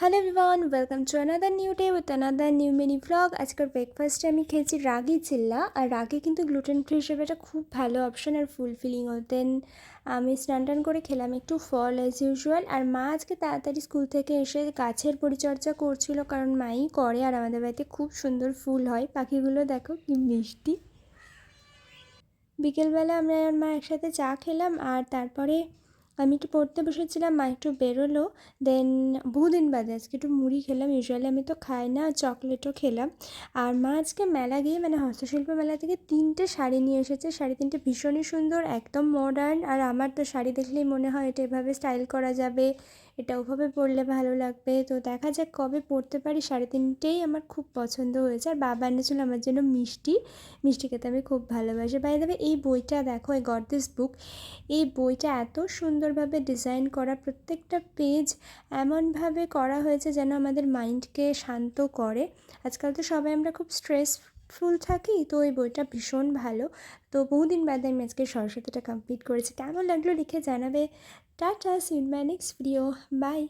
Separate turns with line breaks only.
Hello everyone, welcome to another new day with another new mini vlog. আজকের ব্রেকফাস্টে আমি খেয়েছি রাগি চিল্লা। আর রাগি কিন্তু গ্লুটেন ফ্রি হিসেবে একটা খুব ভালো অপশন আর ফুলফিলিং হতেন। আমি স্নান টান করে খেলাম একটু ফল অ্যাজ ইউজুয়াল। আর মা আজকে তাড়াতাড়ি স্কুল থেকে এসে গাছের পরিচর্যা করছিল, কারণ মাই করে। আর আমাদের বাড়িতে খুব সুন্দর ফুল হয়, পাখিগুলো দেখো কি মিষ্টি। বিকেলবেলা আমরা আর মা একসাথে চা খেলাম, আর তারপরে আমি একটু পড়তে বসেছিলাম। মা একটু বেরোলো, দেন বহুদিন বাদে আজকে একটু মুড়ি খেলাম। ইউজুয়ালি আমি তো খাই না, চকলেটও খেলাম। আর মা আজকে মেলা গিয়ে হস্তশিল্প মেলা থেকে 3টে শাড়ি নিয়ে এসেছে। শাড়ি 3টে ভীষণই সুন্দর, একদম মডার্ন। আর আমার তো শাড়ি দেখলেই মনে হয় এটা এভাবে স্টাইল করা যাবে, এটা ওভাবে পরলে ভালো লাগবে। তো দেখা যাক কবে পরতে পারি। শাড়ি 3টেই আমার খুব পছন্দ হয়েছে। আর বাবা এনেছিল আমার জন্য মিষ্টি। মিষ্টি খেতে আমি খুব ভালোবাসি। বাই দ্য ওয়ে, এই বইটা দেখো, আই গট দিস বুক। এই বইটা এত সুন্দরভাবে ডিজাইন করা, প্রত্যেকটা পেজ এমনভাবে করা হয়েছে যেন আমাদের মাইন্ডকে শান্ত করে। আজকাল তো সবাই আমরা খুব স্ট্রেসফুল থাকি, তো এই বইটা ভীষণ ভালো। তো বহুদিন বাদে আমি আজকে সরস্বতীটা কমপ্লিট করেছি। কেমন লাগলো লিখে জানাবে। Tata, see you in my next video, by.